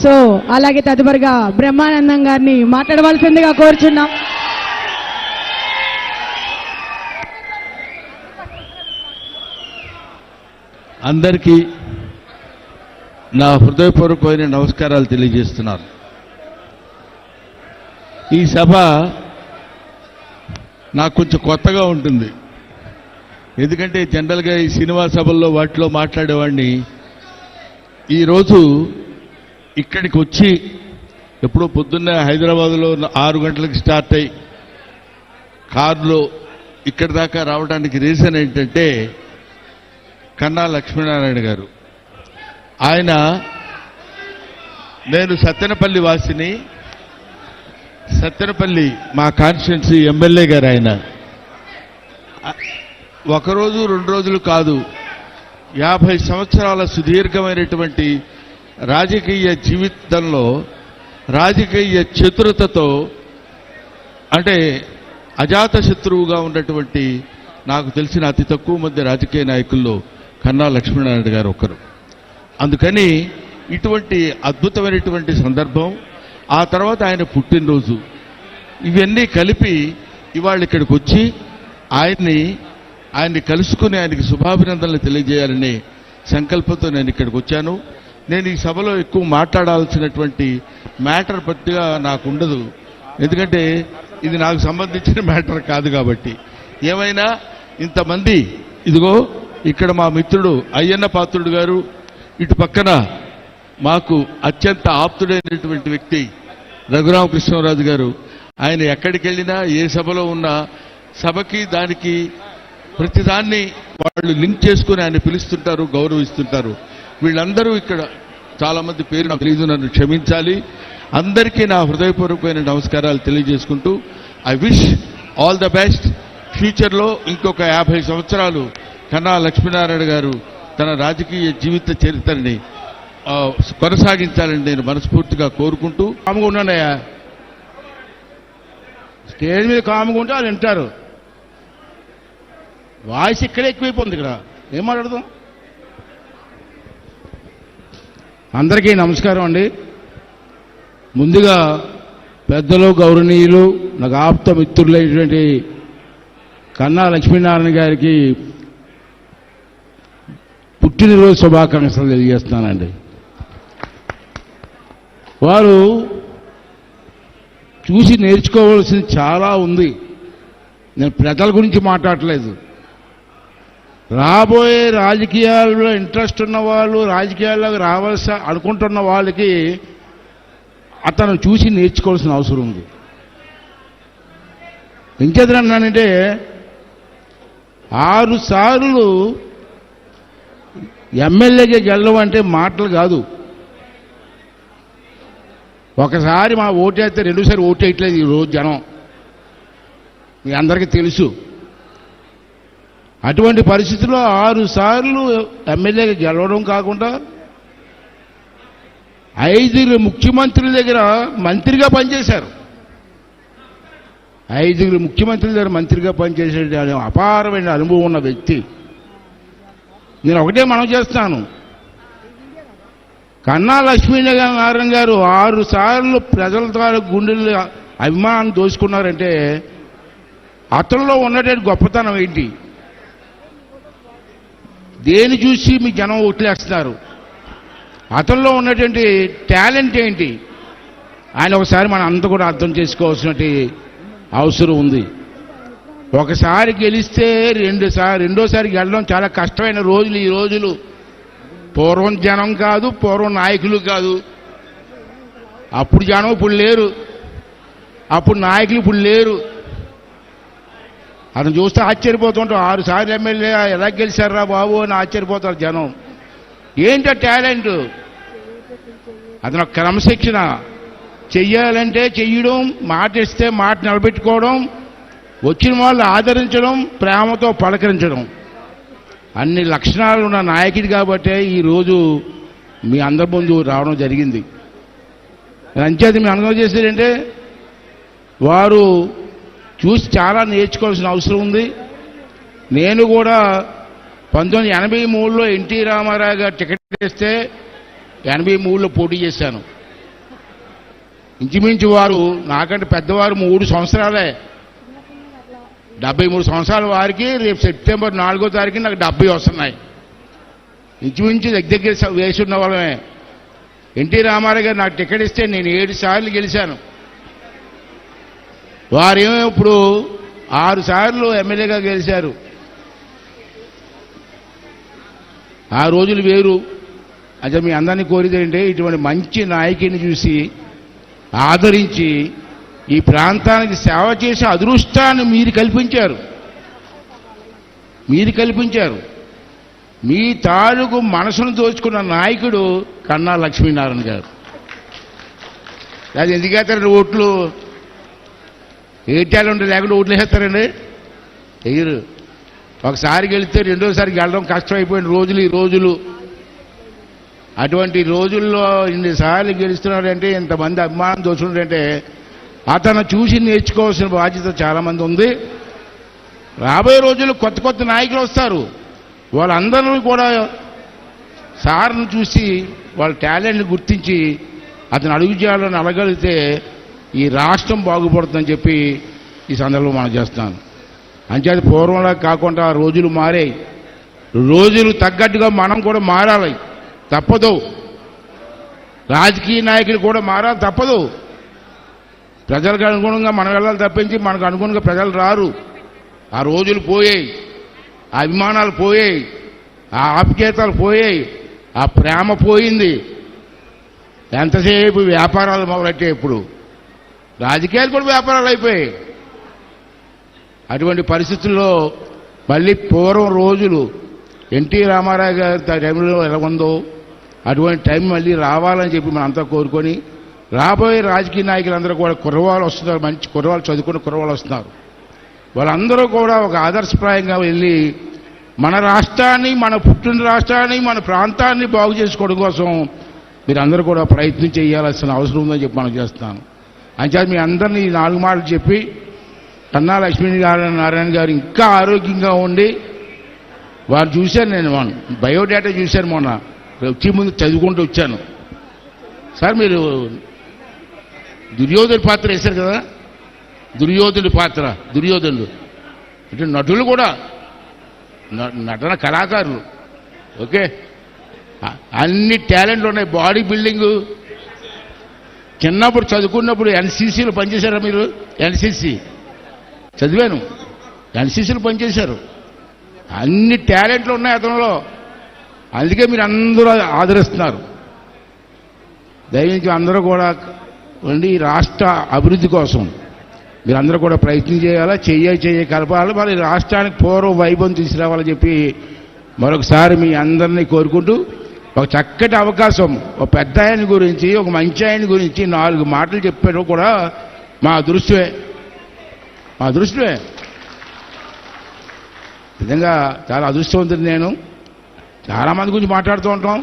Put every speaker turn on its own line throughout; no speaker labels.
So అలాగే తదుపరిగా బ్రహ్మానందం గారిని మాట్లాడవలసిందిగా కోరుచున్నాం.
అందరికీ నా హృదయపూర్వకమైన నమస్కారాలు తెలియజేస్తున్నాను. ఈ సభ నాకు కొంచెం కొత్తగా ఉంటుంది. ఎందుకంటే జనరల్గా ఈ సినిమా సభల్లో వాటిలో మాట్లాడేవాడిని. ఈరోజు ఇక్కడికి వచ్చి ఎప్పుడో పొద్దున్నే హైదరాబాద్లో 6 గంటలకు స్టార్ట్ అయ్యి కారులో ఇక్కడి దాకా రావడానికి రీజన్ ఏంటంటే కన్నా లక్ష్మీనారాయణ గారు. నేను సత్తెనపల్లి వాసిని. సత్తెనపల్లి మా కాన్స్టిట్యున్సీ ఎమ్మెల్యే గారు. ఆయన ఒకరోజు 2 రోజులు కాదు, 50 సంవత్సరాల సుదీర్ఘమైనటువంటి రాజకీయ జీవితంలో రాజకీయ చతురతతో, అంటే అజాత శత్రువుగా ఉన్నటువంటి నాకు తెలిసిన అతి తక్కువ మంది రాజకీయ నాయకుల్లో కన్నా లక్ష్మీనారాయణ గారు ఒకరు. అందుకని ఇటువంటి అద్భుతమైనటువంటి సందర్భం, ఆ తర్వాత ఆయన పుట్టినరోజు, ఇవన్నీ కలిపి ఇవాళ ఇక్కడికి వచ్చి ఆయన్ని కలుసుకుని ఆయనకి శుభాభినందనలు తెలియజేయాలనే సంకల్పంతో నేను ఇక్కడికి వచ్చాను. నేను ఈ సభలో ఎక్కువ మాట్లాడాల్సినటువంటి మ్యాటర్ పట్టిగా నాకు ఉండదు, ఎందుకంటే ఇది నాకు సంబంధించిన మ్యాటర్ కాదు కాబట్టి. ఏమైనా ఇంతమంది, ఇదిగో ఇక్కడ మా మిత్రుడు అయ్యన్న పాత్రుడు గారు, ఇటు పక్కన మాకు అత్యంత ఆప్తుడైనటువంటి వ్యక్తి రఘురామకృష్ణరాజు గారు. ఆయన ఎక్కడికి వెళ్ళినా ఏ సభలో ఉన్నా సభకి దానికి ప్రతిదాన్ని వాళ్ళు లింక్ చేసుకుని ఆయన పిలుస్తుంటారు, గౌరవిస్తుంటారు. వీళ్ళందరూ ఇక్కడ చాలామంది పేరు నాకు తెలియదు, నన్ను క్షమించాలి. అందరికీ నా హృదయపూర్వకమైన నమస్కారాలు తెలియజేసుకుంటూ I wish all the best. ఫ్యూచర్లో ఇంకొక 50 సంవత్సరాలు కన్నా లక్ష్మీనారాయణ గారు తన రాజకీయ జీవిత చరిత్రని కొనసాగించాలని నేను మనస్ఫూర్తిగా కోరుకుంటూ.
కాముగా ఉన్నానయ్యా, స్టేజ్ మీద కాముగా ఉంటే వాళ్ళు వింటారు. వాయిస్ ఇక్కడే ఎక్కువైపోతుంది. ఇక్కడ ఏం మాట్లాడదాం? అందరికీ నమస్కారం అండి. ముందుగా పెద్దలు, గౌరవనీయులు, నాకు ఆప్త మిత్రులైనటువంటి కన్నా లక్ష్మీనారాయణ గారికి పుట్టినరోజు శుభాకాంక్షలు తెలియజేస్తున్నానండి. వారు చూసి నేర్చుకోవాల్సింది చాలా ఉంది. నేను ప్రజల గురించి మాట్లాడలేదు. రాబోయే రాజకీయాల్లో ఇంట్రెస్ట్ ఉన్న వాళ్ళు, రాజకీయాల్లోకి రావాల్సి అనుకుంటున్న వాళ్ళకి అతను చూసి నేర్చుకోవాల్సిన అవసరం ఉంది. ఇంకేదన్నానంటే 6 సార్లు ఎమ్మెల్యేగా గెలవం అంటే మాటలు కాదు. ఒకసారి మా ఓటేస్తే 2సారి ఓటేయట్లేదు ఈరోజు జనం, మీ అందరికీ తెలుసు. అటువంటి పరిస్థితుల్లో 6 సార్లు ఎమ్మెల్యేగా గెలవడం కాకుండా 5 ముఖ్యమంత్రుల దగ్గర మంత్రిగా పనిచేశారు. 5 ముఖ్యమంత్రుల దగ్గర మంత్రిగా పనిచేసే అపారమైన అనుభవం ఉన్న వ్యక్తి. నేను ఒకటే మనం చేస్తాను, కన్నా లక్ష్మీనారాయణ గారు 6 సార్లు ప్రజల ద్వారా గుండెలు అభిమానాన్ని దోచుకున్నారంటే అతనిలో ఉన్నటువంటి గొప్పతనం ఏంటి? దేని చూసి మీ జనం ఓట్లేస్తున్నారు? అతనిలో ఉన్నటువంటి టాలెంట్ ఏంటి? ఆయన ఒకసారి మనం అంతా కూడా అర్థం చేసుకోవాల్సినటువంటి అవసరం ఉంది. ఒకసారి గెలిస్తే రెండోసారి గెలడం చాలా కష్టమైన రోజులు ఈ రోజులు. పూర్వం జనం కాదు, పూర్వం నాయకులు కాదు. అప్పుడు జనం ఇప్పుడు లేరు, అప్పుడు నాయకులు ఇప్పుడు లేరు. అతను చూస్తే ఆశ్చర్యపోతుంటాం. 6 సార్లు ఎమ్మెల్యే ఎలా గెలిచారా బాబు అని ఆశ్చర్యపోతారు జనం. ఏంటో టాలెంట్? అతను క్రమశిక్షణ. చెయ్యాలంటే చెయ్యడం, మాట ఇస్తే మాట నిలబెట్టుకోవడం, వచ్చిన వాళ్ళు ఆదరించడం, ప్రేమతో పలకరించడం, అన్ని లక్షణాలు ఉన్న నాయకుడు కాబట్టే ఈరోజు మీ అందరి ముందు రావడం జరిగింది. అంచేది మీ అనుభవం చేసేదంటే వారు చూసి చాలా నేర్చుకోవాల్సిన అవసరం ఉంది. నేను కూడా 1983లో ఎన్టీ రామారావు గారు టికెట్ ఇస్తే 83లో పోటీ చేశాను. ఇంచుమించు వారు నాకంటే పెద్దవారు 3 సంవత్సరాలే. 73 సంవత్సరాల వారికి రేపు సెప్టెంబర్ 4వ తారీఖున నాకు 70 వస్తున్నాయి. ఇంచుమించు దగ్గర వేసి ఉన్న వాళ్ళమే. ఎన్టీ రామారావు గారు నాకు టికెట్ ఇస్తే నేను 7 సార్లు గెలిచాను. వారేమో ఇప్పుడు 6 సార్లు ఎమ్మెల్యేగా గెలిచారు. ఆ రోజులు వేరు. అదే మీ అందరినీ కోరితే ఏంటంటే ఇటువంటి మంచి నాయకుని చూసి ఆదరించి ఈ ప్రాంతానికి సేవ చేసే అదృష్టాన్ని మీరు కల్పించారు. మీ తాలూకు మనసును దోచుకున్న నాయకుడు కన్నా లక్ష్మీనారాయణ గారు. అది ఎందుకు వేస్తారండి ఓట్లు? ఏ టాలెంట్ లేకుండా ఓట్లు వేస్తారండి? వేయరు. ఒకసారి గెలిస్తే రెండోసారి గెలడం కష్టమైపోయిన రోజులు ఈ రోజులు. అటువంటి రోజుల్లో ఇన్నిసార్లు గెలుస్తున్నాడంటే, ఇంతమంది అభిమానం దోచుకుంటే అతను చూసి నేర్చుకోవాల్సిన బాధ్యత చాలామంది ఉంది. రాబోయే రోజుల్లో కొత్త కొత్త నాయకులు వస్తారు. వాళ్ళందరూ కూడా సార్ను చూసి వాళ్ళ టాలెంట్ని గుర్తించి అతను అడుగుజాలను అడగలిగితే ఈ రాష్ట్రం బాగుపడుతుందని చెప్పి ఈ సందర్భంలో మనం చేస్తాను. అంచేత పూర్వంలా కాకుండా రోజులు మారాయి. రోజులు తగ్గట్టుగా మనం కూడా మారాలి, తప్పదు. రాజకీయ నాయకులు కూడా మారాలి, తప్పదు. ప్రజలకు అనుగుణంగా మనం వెళ్ళాలి తప్పించి మనకు అనుగుణంగా ప్రజలు రారు. ఆ రోజులు పోయాయి, ఆ అభిమానాలు పోయాయి, ఆ ఆప్యాయతలు పోయాయి, ఆ ప్రేమ పోయింది. ఎంతసేపు వ్యాపారాలు మొదలెట్టే ఇప్పుడు రాజకీయాలు కూడా వ్యాపారాలు అయిపోయాయి. అటువంటి పరిస్థితుల్లో మళ్ళీ పూర్వం రోజులు ఎన్టీ రామారావు గారి టైంలో ఎలా ఉందో అటువంటి టైం మళ్ళీ రావాలని చెప్పి మనంతా కోరుకొని, రాబోయే రాజకీయ నాయకులందరూ కూడా కుర్రవాళ్ళు వస్తున్నారు, మంచి కుర్రవాళ్ళు, చదువుకున్న కుర్రవాళ్ళు వస్తున్నారు. వాళ్ళందరూ కూడా ఒక ఆదర్శప్రాయంగా వెళ్ళి మన రాష్ట్రాన్ని, మన పుట్టిన రాష్ట్రాన్ని, మన ప్రాంతాన్ని బాగు చేసుకోవడం కోసం మీరందరూ కూడా ప్రయత్నం చేయాల్సిన అవసరం ఉందని చెప్పి మనం చేస్తాను. అంచేత మీ అందరినీ ఈ 4 మాటలు చెప్పి, కన్నా లక్ష్మీనారాయణ గారు ఇంకా ఆరోగ్యంగా ఉండి, వారు చూశాను, నేను బయోడేటా చూశాను, మొన్న వచ్చే ముందు చదువుకుంటూ వచ్చాను. సార్ మీరు దుర్యోధుడి పాత్ర వేశారు కదా, దుర్యోధనుడి పాత్ర, దుర్యోధనుడు అంటే నటులు కూడా నటన కళాకారులు. ఓకే, అన్ని టాలెంట్లు ఉన్నాయి. బాడీ బిల్డింగు చిన్నప్పుడు చదువుకున్నప్పుడు ఎన్సీసీలో పనిచేశారా మీరు? ఎన్సీసీ చదివాను, ఎన్సీసీలో పనిచేశారు. అన్ని టాలెంట్లు ఉన్నాయి అతనిలో. అందుకే మీరు అందరూ ఆదరిస్తున్నారు. దయచేసి అందరూ కూడా ఉండి ఈ రాష్ట్ర అభివృద్ధి కోసం మీరందరూ కూడా ప్రయత్నం చేయాలా, చెయ్యి కలపాలి. మరి రాష్ట్రానికి పూర్వ వైభవం తీసుకురావాలని చెప్పి మరొకసారి మీ అందరినీ కోరుకుంటూ, ఒక చక్కటి అవకాశం, ఒక పెద్ద ఆయన గురించి, ఒక మంచి ఆయన గురించి 4 మాటలు చెప్పారు కూడా మా అదృష్టమే. నిజంగా చాలా అదృష్టవంతుడు నేను. చాలామంది గురించి మాట్లాడుతూ ఉంటాం.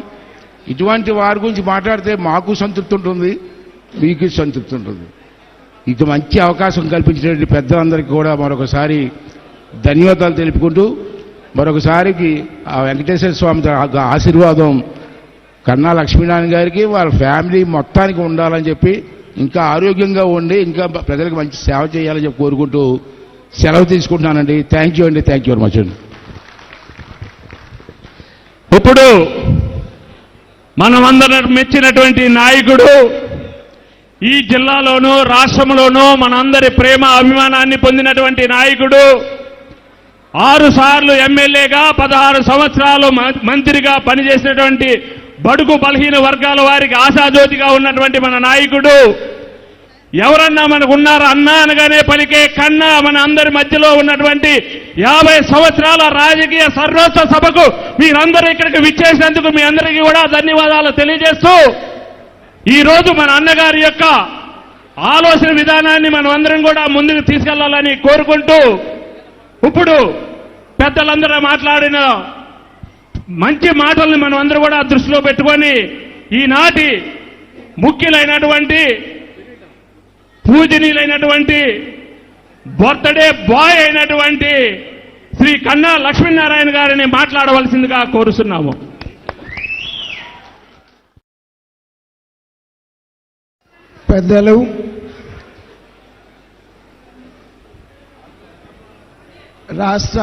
ఇటువంటి వారి గురించి మాట్లాడితే మాకు సంతృప్తి ఉంటుంది, మీకు సంతృప్తి ఉంటుంది. ఇది మంచి అవకాశం కల్పించినటువంటి పెద్దలందరికీ కూడా మరొకసారి ధన్యవాదాలు తెలుపుకుంటూ, మరొకసారికి ఆ వెంకటేశ్వర స్వామి ఆశీర్వాదం కన్నా లక్ష్మీనారాయణ గారికి, వాళ్ళ ఫ్యామిలీ మొత్తానికి ఉండాలని చెప్పి, ఇంకా ఆరోగ్యంగా ఉండి ఇంకా ప్రజలకు మంచి సేవ చేయాలని చెప్పి కోరుకుంటూ సెలవు తీసుకుంటున్నానండి. థ్యాంక్ యూ అండి. థ్యాంక్ యూ వెరీ మచ్ అండి.
ఇప్పుడు మనమందరం మెచ్చినటువంటి నాయకుడు, ఈ జిల్లాలోనూ రాష్ట్రంలోనూ మనందరి ప్రేమ అభిమానాన్ని పొందినటువంటి నాయకుడు, 6 సార్లు ఎమ్మెల్యేగా 16 సంవత్సరాలు మంత్రిగా పనిచేసినటువంటి బడుగు బలహీన వర్గాల వారికి ఆశాజ్యోతిగా ఉన్నటువంటి మన నాయకుడు, ఎవరన్నా మనకు ఉన్నారా అన్నా అనగానే పలికే కన్నా మన అందరి మధ్యలో ఉన్నటువంటి 50 సంవత్సరాల రాజకీయ సర్వోచ్చ సభకు మీరందరూ ఇక్కడికి విచ్చేసినందుకు మీ అందరికీ కూడా ధన్యవాదాలు తెలియజేస్తూ, ఈరోజు మన అన్నగారి యొక్క ఆలోచన విధానాన్ని మనం అందరం కూడా ముందుకు తీసుకెళ్లాలని కోరుకుంటూ, ఇప్పుడు పెద్దలందరూ మాట్లాడిన మంచి మాటల్ని మనం అందరూ కూడా దృష్టిలో పెట్టుకొని, ఈనాటి ముఖ్యులైనటువంటి పూజనీయులైనటువంటి బర్త్డే బాయ్ అయినటువంటి శ్రీ కన్నా లక్ష్మీనారాయణ గారిని మాట్లాడవలసిందిగా కోరుతున్నాము.
పెద్దలు, రాష్ట్ర